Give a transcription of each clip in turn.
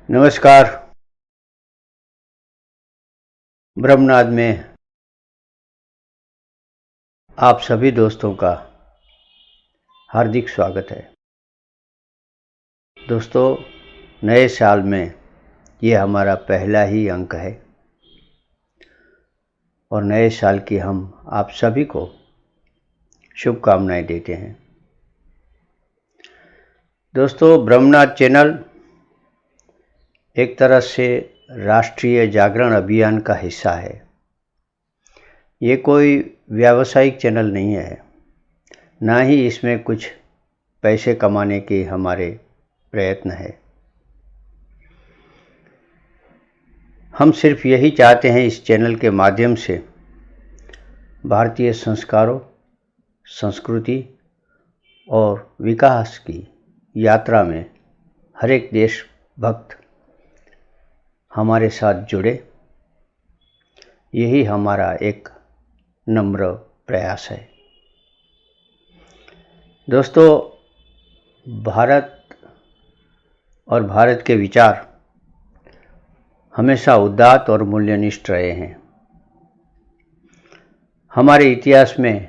नमस्कार। ब्रह्मनाद में आप सभी दोस्तों का हार्दिक स्वागत है। दोस्तों, नए साल में ये हमारा पहला ही अंक है और नए साल की हम आप सभी को शुभकामनाएं देते हैं। दोस्तों, ब्रह्मनाद चैनल एक तरह से राष्ट्रीय जागरण अभियान का हिस्सा है। ये कोई व्यावसायिक चैनल नहीं है, ना ही इसमें कुछ पैसे कमाने के हमारे प्रयत्न है। हम सिर्फ यही चाहते हैं इस चैनल के माध्यम से भारतीय संस्कारों, संस्कृति और विकास की यात्रा में हर एक देशभक्त हमारे साथ जुड़े। यही हमारा एक नम्र प्रयास है। दोस्तों, भारत और भारत के विचार हमेशा उदात्त और मूल्यनिष्ठ रहे हैं। हमारे इतिहास में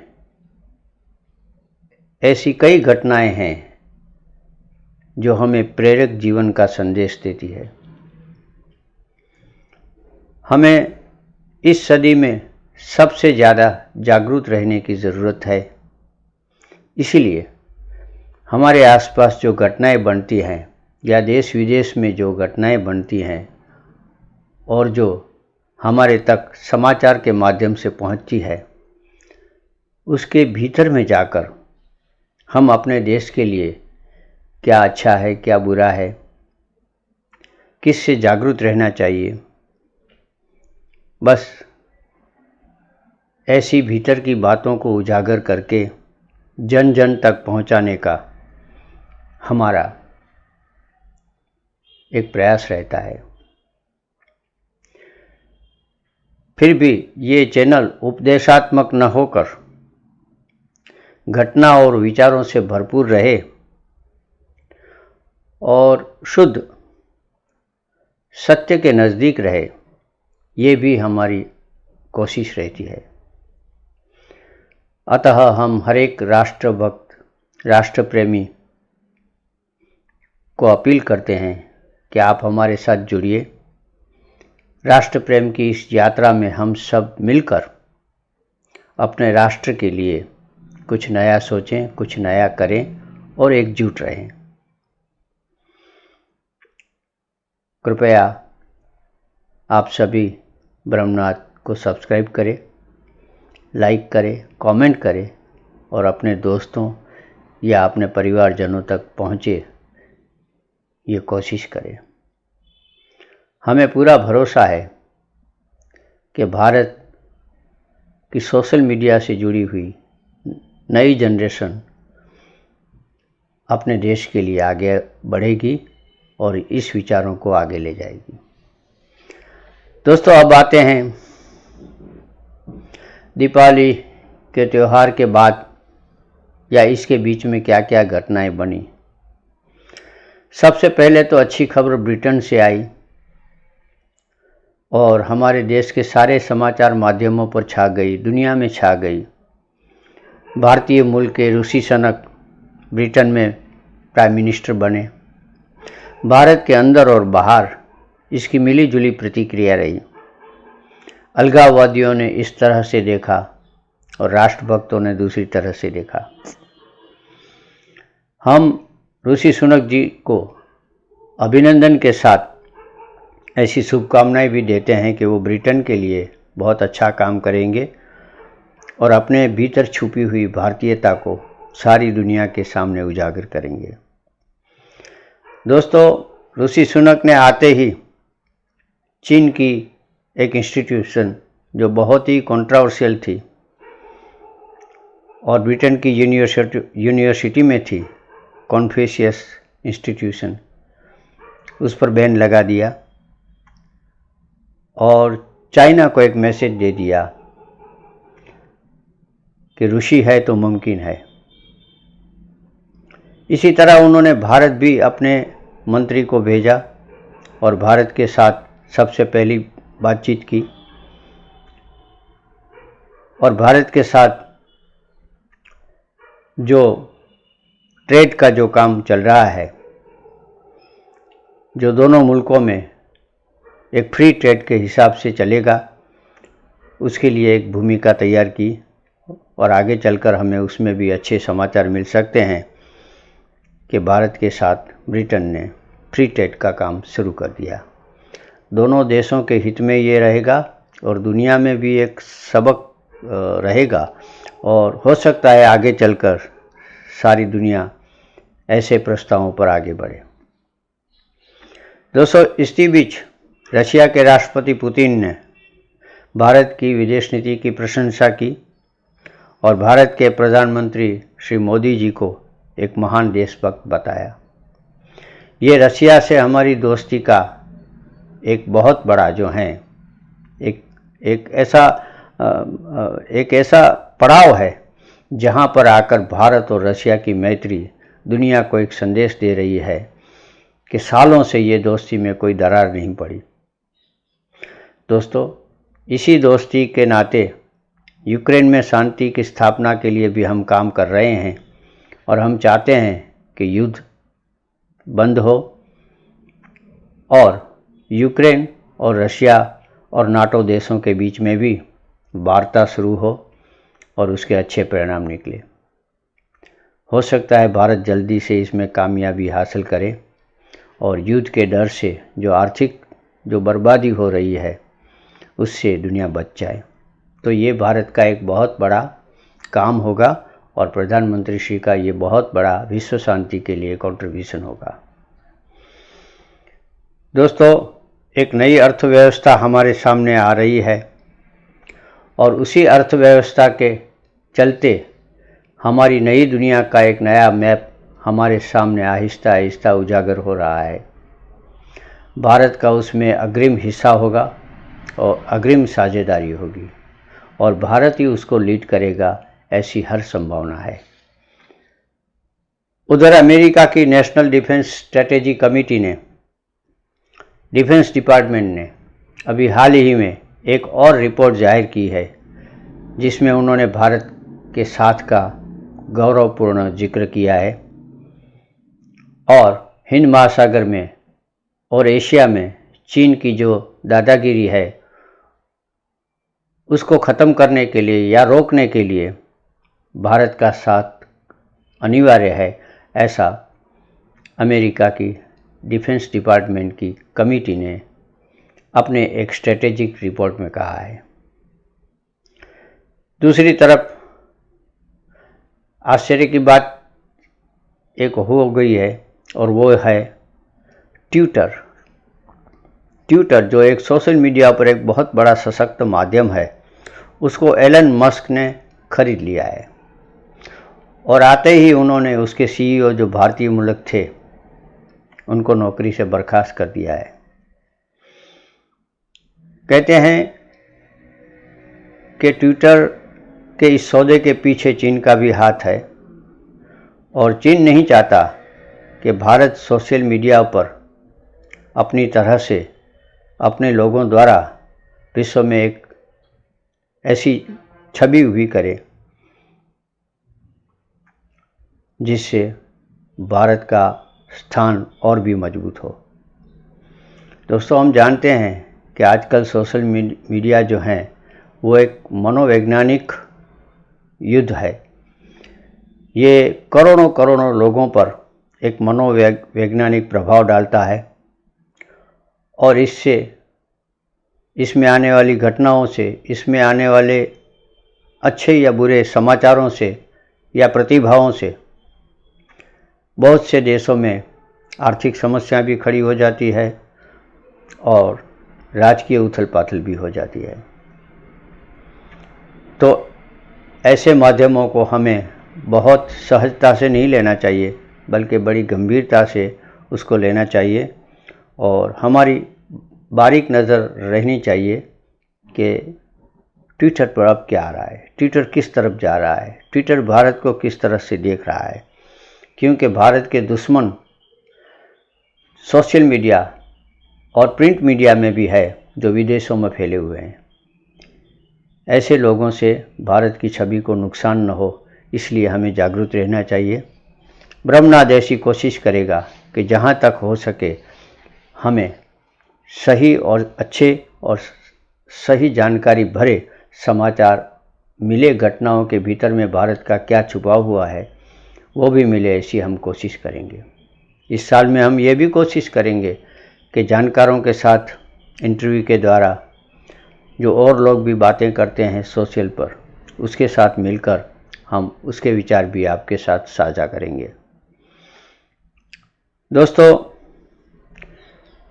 ऐसी कई घटनाएं हैं जो हमें प्रेरक जीवन का संदेश देती है। हमें इस सदी में सबसे ज़्यादा जागरूक रहने की ज़रूरत है। इसीलिए हमारे आसपास जो घटनाएं बनती हैं या देश विदेश में जो घटनाएं बनती हैं और जो हमारे तक समाचार के माध्यम से पहुंचती है, उसके भीतर में जाकर हम अपने देश के लिए क्या अच्छा है, क्या बुरा है, किससे जागरूक रहना चाहिए, बस ऐसी भीतर की बातों को उजागर करके जन जन तक पहुंचाने का हमारा एक प्रयास रहता है। फिर भी ये चैनल उपदेशात्मक न होकर घटना और विचारों से भरपूर रहे और शुद्ध सत्य के नज़दीक रहे, ये भी हमारी कोशिश रहती है। अतः हम हर एक राष्ट्रभक्त, राष्ट्र प्रेमी को अपील करते हैं कि आप हमारे साथ जुड़िए। राष्ट्र प्रेम की इस यात्रा में हम सब मिलकर अपने राष्ट्र के लिए कुछ नया सोचें, कुछ नया करें और एकजुट रहें। कृपया आप सभी ब्रह्मनाद को सब्सक्राइब करें, लाइक करें, कमेंट करें और अपने दोस्तों या अपने परिवारजनों तक पहुँचे ये कोशिश करें। हमें पूरा भरोसा है कि भारत की सोशल मीडिया से जुड़ी हुई नई जनरेशन अपने देश के लिए आगे बढ़ेगी और इस विचारों को आगे ले जाएगी। दोस्तों, अब आते हैं दीपावली के त्यौहार के बाद या इसके बीच में क्या क्या घटनाएं बनी। सबसे पहले तो अच्छी खबर ब्रिटेन से आई और हमारे देश के सारे समाचार माध्यमों पर छा गई, दुनिया में छा गई। भारतीय मूल के ऋषि सुनक ब्रिटेन में प्राइम मिनिस्टर बने। भारत के अंदर और बाहर इसकी मिली जुली प्रतिक्रिया रही। अलगाववादियों ने इस तरह से देखा और राष्ट्रभक्तों ने दूसरी तरह से देखा। हम ऋषि सुनक जी को अभिनंदन के साथ ऐसी शुभकामनाएं भी देते हैं कि वो ब्रिटेन के लिए बहुत अच्छा काम करेंगे और अपने भीतर छुपी हुई भारतीयता को सारी दुनिया के सामने उजागर करेंगे। दोस्तों, ऋषि सुनक ने आते ही चीन की एक इंस्टीट्यूशन जो बहुत ही कंट्रोवर्शियल थी और ब्रिटेन की यूनिवर्सिटी में थी, कॉन्फ्यूशियस इंस्टीट्यूशन, उस पर बैन लगा दिया और चाइना को एक मैसेज दे दिया कि ऋषि है तो मुमकिन है। इसी तरह उन्होंने भारत भी अपने मंत्री को भेजा और भारत के साथ सबसे पहली बातचीत की और भारत के साथ जो ट्रेड का जो काम चल रहा है, जो दोनों मुल्कों में एक फ्री ट्रेड के हिसाब से चलेगा, उसके लिए एक भूमिका तैयार की और आगे चलकर हमें उसमें भी अच्छे समाचार मिल सकते हैं कि भारत के साथ ब्रिटेन ने फ्री ट्रेड का काम शुरू कर दिया। दोनों देशों के हित में ये रहेगा और दुनिया में भी एक सबक रहेगा और हो सकता है आगे चलकर सारी दुनिया ऐसे प्रस्तावों पर आगे बढ़े। दोस्तों, इसी बीच रशिया के राष्ट्रपति पुतिन ने भारत की विदेश नीति की प्रशंसा की और भारत के प्रधानमंत्री श्री मोदी जी को एक महान देशभक्त बताया। ये रशिया से हमारी दोस्ती का एक बहुत बड़ा जो है एक ऐसा पड़ाव है जहाँ पर आकर भारत और रशिया की मैत्री दुनिया को एक संदेश दे रही है कि सालों से ये दोस्ती में कोई दरार नहीं पड़ी। दोस्तों, इसी दोस्ती के नाते यूक्रेन में शांति की स्थापना के लिए भी हम काम कर रहे हैं और हम चाहते हैं कि युद्ध बंद हो और यूक्रेन और रशिया और नाटो देशों के बीच में भी वार्ता शुरू हो और उसके अच्छे परिणाम निकले। हो सकता है भारत जल्दी से इसमें कामयाबी हासिल करे और युद्ध के डर से जो आर्थिक जो बर्बादी हो रही है उससे दुनिया बच जाए। तो ये भारत का एक बहुत बड़ा काम होगा और प्रधानमंत्री श्री का ये बहुत बड़ा विश्व शांति के लिए कंट्रीब्यूशन होगा। दोस्तों, एक नई अर्थव्यवस्था हमारे सामने आ रही है और उसी अर्थव्यवस्था के चलते हमारी नई दुनिया का एक नया मैप हमारे सामने आहिस्ता आहिस्ता उजागर हो रहा है। भारत का उसमें अग्रिम हिस्सा होगा और अग्रिम साझेदारी होगी और भारत ही उसको लीड करेगा, ऐसी हर संभावना है। उधर अमेरिका की नेशनल डिफेंस स्ट्रेटेजी कमेटी ने, डिफेंस डिपार्टमेंट ने अभी हाल ही में एक और रिपोर्ट जाहिर की है जिसमें उन्होंने भारत के साथ का गौरवपूर्ण जिक्र किया है और हिंद महासागर में और एशिया में चीन की जो दादागिरी है उसको ख़त्म करने के लिए या रोकने के लिए भारत का साथ अनिवार्य है, ऐसा अमेरिका की डिफेंस डिपार्टमेंट की कमेटी ने अपने एक स्ट्रेटेजिक रिपोर्ट में कहा है। दूसरी तरफ आश्चर्य की बात एक हो गई है और वो है ट्विटर जो एक सोशल मीडिया पर एक बहुत बड़ा सशक्त माध्यम है, उसको एलन मस्क ने खरीद लिया है और आते ही उन्होंने उसके सीईओ जो भारतीय मूलक थे उनको नौकरी से बर्खास्त कर दिया है। कहते हैं कि ट्विटर के इस सौदे के पीछे चीन का भी हाथ है और चीन नहीं चाहता कि भारत सोशल मीडिया पर अपनी तरह से अपने लोगों द्वारा विश्व में एक ऐसी छवि ऊभी करे जिससे भारत का स्थान और भी मजबूत हो। दोस्तों, हम जानते हैं कि आजकल सोशल मीडिया जो है वो एक मनोवैज्ञानिक युद्ध है। ये करोड़ों लोगों पर एक मनोवैज्ञानिक प्रभाव डालता है और इसमें आने वाली घटनाओं से, इसमें आने वाले अच्छे या बुरे समाचारों से या प्रतिभाओं से बहुत से देशों में आर्थिक समस्या भी खड़ी हो जाती है और राजकीय उथल पाथल भी हो जाती है। तो ऐसे माध्यमों को हमें बहुत सहजता से नहीं लेना चाहिए बल्कि बड़ी गंभीरता से उसको लेना चाहिए और हमारी बारीक नज़र रहनी चाहिए कि ट्विटर पर अब क्या आ रहा है, ट्विटर किस तरफ जा रहा है, ट्विटर भारत को किस तरह से देख रहा है। क्योंकि भारत के दुश्मन सोशल मीडिया और प्रिंट मीडिया में भी है जो विदेशों में फैले हुए हैं। ऐसे लोगों से भारत की छवि को नुकसान न हो, इसलिए हमें जागरूक रहना चाहिए। ब्रह्मनाथ ऐसी कोशिश करेगा कि जहाँ तक हो सके हमें सही और अच्छे और सही जानकारी भरे समाचार मिले। घटनाओं के भीतर में भारत का क्या छुपा हुआ है वो भी मिले, ऐसी हम कोशिश करेंगे। इस साल में हम ये भी कोशिश करेंगे कि जानकारों के साथ इंटरव्यू के द्वारा जो और लोग भी बातें करते हैं सोशल पर, उसके साथ मिलकर हम उसके विचार भी आपके साथ साझा करेंगे। दोस्तों,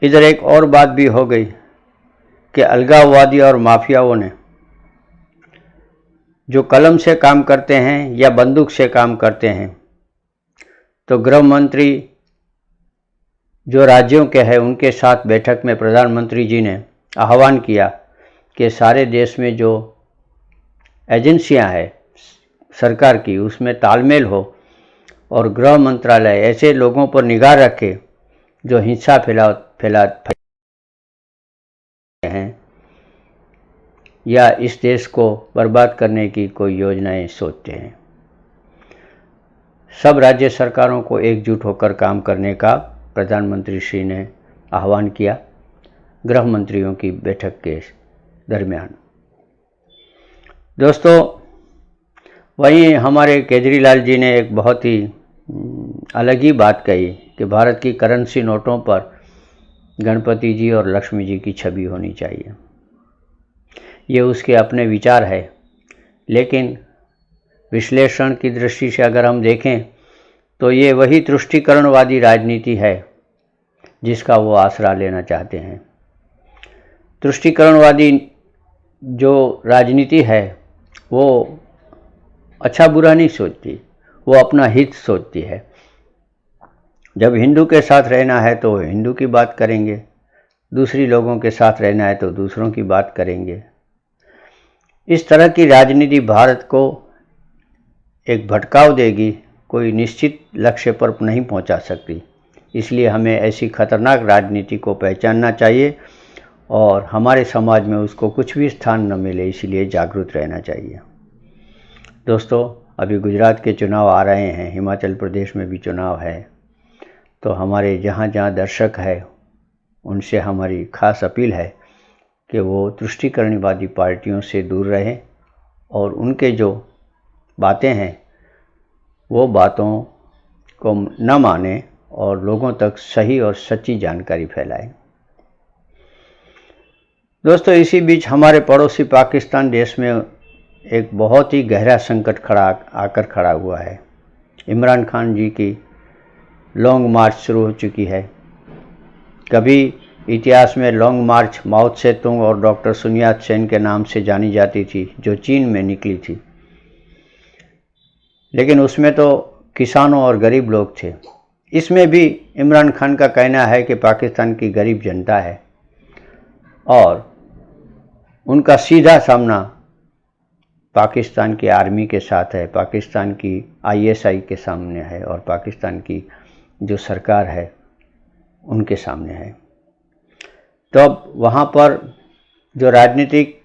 इधर एक और बात भी हो गई कि अलगाववादी और माफियाओं ने जो कलम से काम करते हैं या बंदूक से काम करते हैं, तो गृह मंत्री जो राज्यों के हैं उनके साथ बैठक में प्रधानमंत्री जी ने आह्वान किया कि सारे देश में जो एजेंसियां हैं सरकार की, उसमें तालमेल हो और गृह मंत्रालय ऐसे लोगों पर निगाह रखे जो हिंसा फैलाते हैं या इस देश को बर्बाद करने की कोई योजनाएं सोचते हैं। सब राज्य सरकारों को एकजुट होकर काम करने का प्रधानमंत्री श्री ने आह्वान किया गृह मंत्रियों की बैठक के दरमियान। दोस्तों, वहीं हमारे केजरीवाल जी ने एक बहुत ही अलग ही बात कही कि भारत की करेंसी नोटों पर गणपति जी और लक्ष्मी जी की छवि होनी चाहिए। ये उसके अपने विचार है, लेकिन विश्लेषण की दृष्टि से अगर हम देखें तो ये वही तुष्टीकरणवादी राजनीति है जिसका वो आसरा लेना चाहते हैं। तुष्टीकरणवादी जो राजनीति है वो अच्छा बुरा नहीं सोचती, वो अपना हित सोचती है। जब हिंदू के साथ रहना है तो हिंदू की बात करेंगे, दूसरी लोगों के साथ रहना है तो दूसरों की बात करेंगे। इस तरह की राजनीति भारत को एक भटकाव देगी, कोई निश्चित लक्ष्य पर नहीं पहुंचा सकती। इसलिए हमें ऐसी खतरनाक राजनीति को पहचानना चाहिए और हमारे समाज में उसको कुछ भी स्थान न मिले, इसलिए जागरूक रहना चाहिए। दोस्तों, अभी गुजरात के चुनाव आ रहे हैं, हिमाचल प्रदेश में भी चुनाव है, तो हमारे जहाँ जहाँ दर्शक है उनसे हमारी खास अपील है कि वो तुष्टीकरणवादी पार्टियों से दूर रहें और उनके जो बातें हैं वो बातों को न माने और लोगों तक सही और सच्ची जानकारी फैलाएं। दोस्तों, इसी बीच हमारे पड़ोसी पाकिस्तान देश में एक बहुत ही गहरा संकट आकर खड़ा हुआ है। इमरान खान जी की लॉन्ग मार्च शुरू हो चुकी है। कभी इतिहास में लॉन्ग मार्च माओ त्से तुंग और डॉक्टर सुन यात सेन के नाम से जानी जाती थी, जो चीन में निकली थी, लेकिन उसमें तो किसानों और गरीब लोग थे। इसमें भी इमरान खान का कहना है कि पाकिस्तान की गरीब जनता है और उनका सीधा सामना पाकिस्तान की आर्मी के साथ है, पाकिस्तान की ISI के सामने है और पाकिस्तान की जो सरकार है उनके सामने है। तो अब वहाँ पर जो राजनीतिक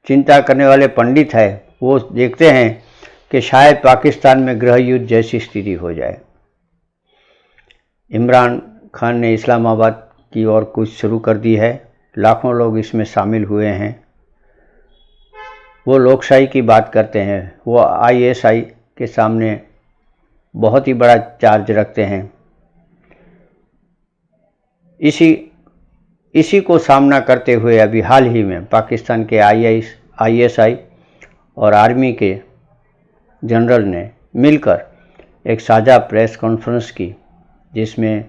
चिंता करने वाले पंडित है वो देखते हैं कि शायद पाकिस्तान में गृह युद्ध जैसी स्थिति हो जाए। इमरान खान ने इस्लामाबाद की ओर कुछ शुरू कर दी है, लाखों लोग इसमें शामिल हुए हैं। वो लोकशाही की बात करते हैं, वो ISI के सामने बहुत ही बड़ा चार्ज रखते हैं। इसी को सामना करते हुए अभी हाल ही में पाकिस्तान के ISI और आर्मी के जनरल ने मिलकर एक साझा प्रेस कॉन्फ्रेंस की, जिसमें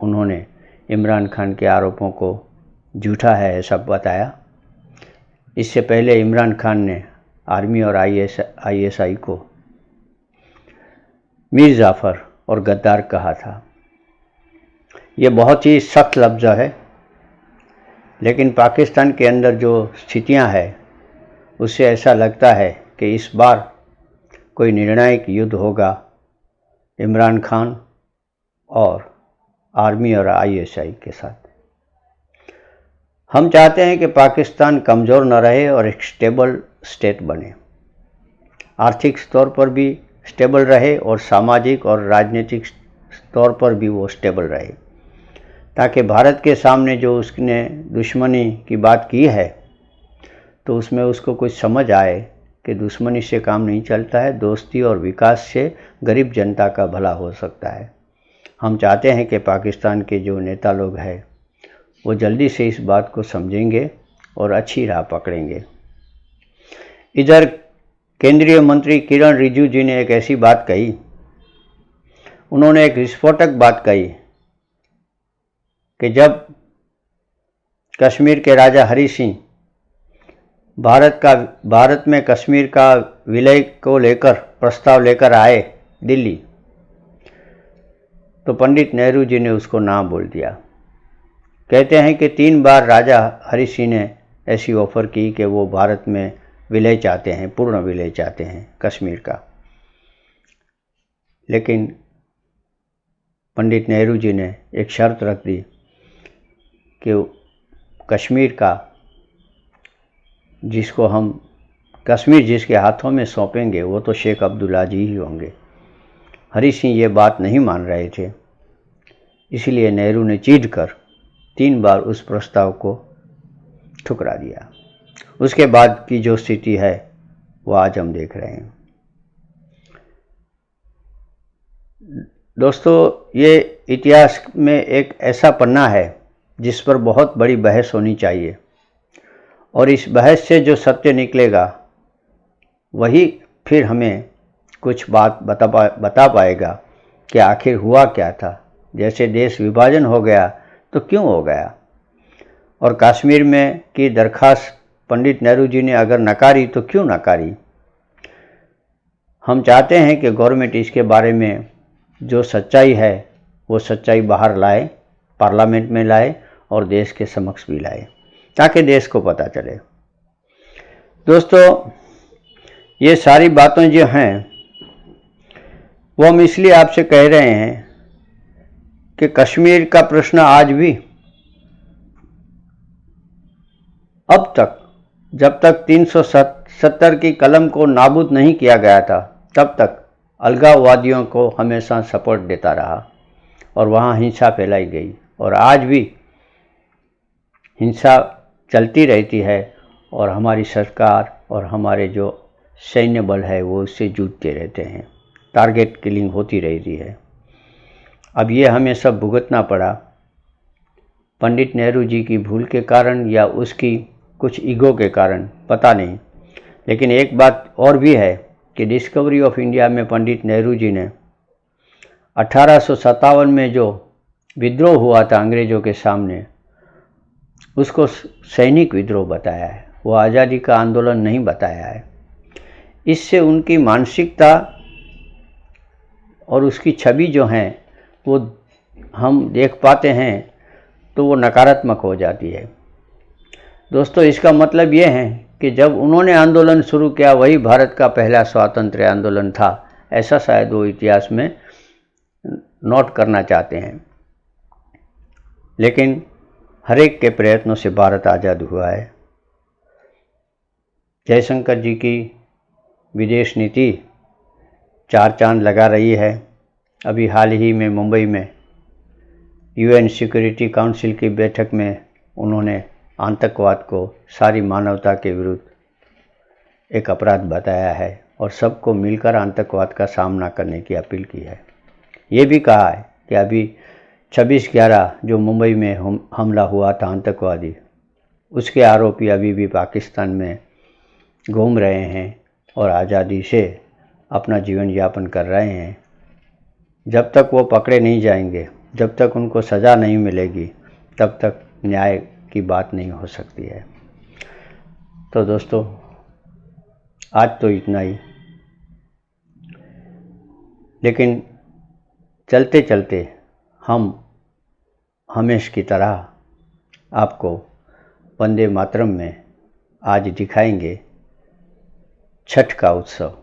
उन्होंने इमरान खान के आरोपों को झूठा है ऐसा बताया। इससे पहले इमरान खान ने आर्मी और ISI को मीर जाफ़र और गद्दार कहा था। ये बहुत ही सख्त लफ्ज़ है, लेकिन पाकिस्तान के अंदर जो स्थितियां हैं उससे ऐसा लगता है कि इस बार कोई निर्णायक युद्ध होगा इमरान खान और आर्मी और ISI के साथ। हम चाहते हैं कि पाकिस्तान कमज़ोर न रहे और एक स्टेबल स्टेट बने, आर्थिक तौर पर भी स्टेबल रहे और सामाजिक और राजनीतिक तौर पर भी वो स्टेबल रहे, ताकि भारत के सामने जो उसने दुश्मनी की बात की है तो उसमें उसको कुछ समझ आए कि दुश्मनी से काम नहीं चलता है, दोस्ती और विकास से गरीब जनता का भला हो सकता है। हम चाहते हैं कि पाकिस्तान के जो नेता लोग हैं वो जल्दी से इस बात को समझेंगे और अच्छी राह पकड़ेंगे। इधर केंद्रीय मंत्री किरण रिजिजू जी ने एक ऐसी बात कही, उन्होंने एक विस्फोटक बात कही कि जब कश्मीर के राजा हरि सिंह भारत में कश्मीर का विलय को लेकर प्रस्ताव लेकर आए दिल्ली, तो पंडित नेहरू जी ने उसको ना बोल दिया। कहते हैं कि 3 बार राजा हरि सिंह ने ऐसी ऑफर की कि वो भारत में विलय चाहते हैं, पूर्ण विलय चाहते हैं कश्मीर का, लेकिन पंडित नेहरू जी ने एक शर्त रख दी कि कश्मीर का कश्मीर जिसके हाथों में सौंपेंगे वो तो शेख अब्दुल्ला जी ही होंगे। हरि सिंह ये बात नहीं मान रहे थे, इसलिए नेहरू ने चीढ़ कर 3 बार उस प्रस्ताव को ठुकरा दिया। उसके बाद की जो स्थिति है वो आज हम देख रहे हैं। दोस्तों, ये इतिहास में एक ऐसा पन्ना है जिस पर बहुत बड़ी बहस होनी चाहिए, और इस बहस से जो सत्य निकलेगा वही फिर हमें कुछ बात बता पाएगा कि आखिर हुआ क्या था। जैसे देश विभाजन हो गया तो क्यों हो गया, और कश्मीर में की दरखास्त पंडित नेहरू जी ने अगर नकारी तो क्यों नकारी। हम चाहते हैं कि गवर्नमेंट इसके बारे में जो सच्चाई है वो सच्चाई बाहर लाए, पार्लियामेंट में लाए और देश के समक्ष भी लाए, ताकि देश को पता चले। दोस्तों, ये सारी बातें जो हैं वो हम इसलिए आपसे कह रहे हैं कि कश्मीर का प्रश्न आज भी, अब तक जब तक 370 की कलम को नाबूद नहीं किया गया था तब तक अलगाववादियों को हमेशा सपोर्ट देता रहा और वहाँ हिंसा फैलाई गई, और आज भी हिंसा चलती रहती है और हमारी सरकार और हमारे जो सैन्य बल है वो उससे जूझते रहते हैं, टारगेट किलिंग होती रहती है। अब ये हमें सब भुगतना पड़ा पंडित नेहरू जी की भूल के कारण या उसकी कुछ ईगो के कारण, पता नहीं। लेकिन एक बात और भी है कि डिस्कवरी ऑफ इंडिया में पंडित नेहरू जी ने 1857 में जो विद्रोह हुआ था अंग्रेज़ों के सामने, उसको सैनिक विद्रोह बताया है, वो आज़ादी का आंदोलन नहीं बताया है। इससे उनकी मानसिकता और उसकी छवि जो है वो हम देख पाते हैं तो वो नकारात्मक हो जाती है। दोस्तों, इसका मतलब ये है कि जब उन्होंने आंदोलन शुरू किया वही भारत का पहला स्वातंत्र्य आंदोलन था, ऐसा शायद वो इतिहास में नोट करना चाहते हैं। लेकिन हर एक के प्रयत्नों से भारत आज़ाद हुआ है। जयशंकर जी की विदेश नीति 4 चांद लगा रही है। अभी हाल ही में मुंबई में UN सिक्योरिटी काउंसिल की बैठक में उन्होंने आतंकवाद को सारी मानवता के विरुद्ध एक अपराध बताया है और सबको मिलकर आतंकवाद का सामना करने की अपील की है। ये भी कहा है कि अभी 26/11 जो मुंबई में हमला हुआ था आतंकवादी, उसके आरोपी अभी भी पाकिस्तान में घूम रहे हैं और आज़ादी से अपना जीवन यापन कर रहे हैं। जब तक वो पकड़े नहीं जाएंगे, जब तक उनको सज़ा नहीं मिलेगी, तब तक न्याय की बात नहीं हो सकती है। तो दोस्तों, आज तो इतना ही, लेकिन चलते चलते हम हमेशा की तरह आपको वंदे मातरम में आज दिखाएंगे छठ का उत्सव।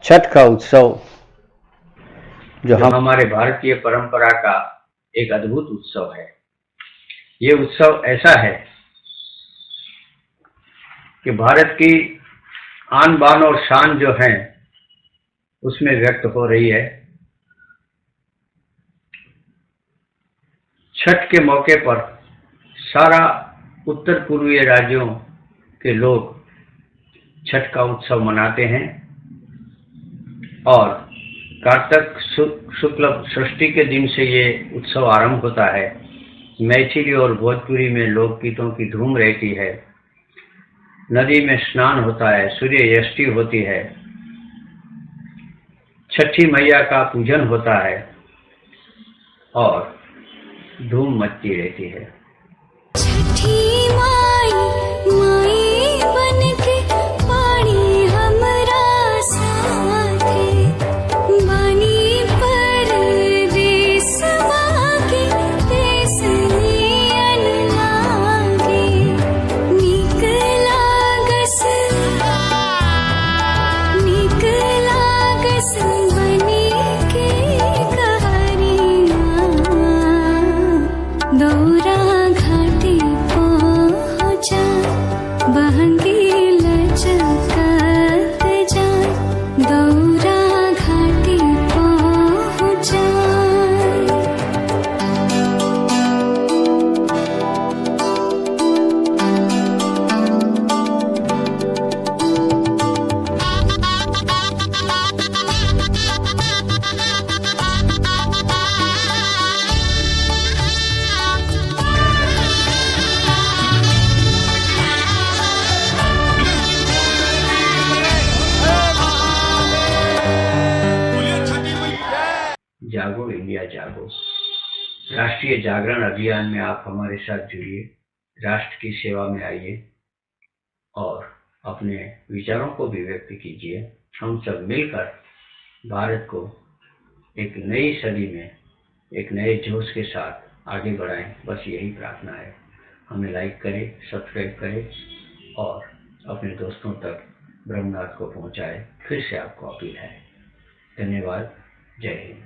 छठ का उत्सव जो हमारे भारतीय परंपरा का एक अद्भुत उत्सव है। ये उत्सव ऐसा है कि भारत की आन बान और शान जो है उसमें व्यक्त हो रही है। छठ के मौके पर सारा उत्तर पूर्वीय राज्यों के लोग छठ का उत्सव मनाते हैं और कार्तिक शुक्ल षष्ठी के दिन से ये उत्सव आरंभ होता है। मैथिली और भोजपुरी में लोकगीतों की धूम रहती है। नदी में स्नान होता है, सूर्य यष्टि होती है, छठी मैया का पूजन होता है और धूम मचती रहती है। छठी माई माई बनके पानी हमरा साथे बानी परदेसवा के देश नियन लागे नीक लागस बनी के कहरिया दौरा घाटी पहुँचा बहंगी लचकत जा दौरा घाटी पहुँचा। जागो इंडिया जागो राष्ट्रीय जागरण अभियान में आप हमारे साथ जुड़िए, राष्ट्र की सेवा में आइए और अपने विचारों को भी व्यक्त कीजिए। हम सब मिलकर भारत को एक नई सदी में एक नए जोश के साथ आगे बढ़ाएं, बस यही प्रार्थना है। हमें लाइक करें, सब्सक्राइब करें और अपने दोस्तों तक ब्रह्मनाथ को पहुंचाएं। फिर से आपको अपील है। धन्यवाद। जय हिंद।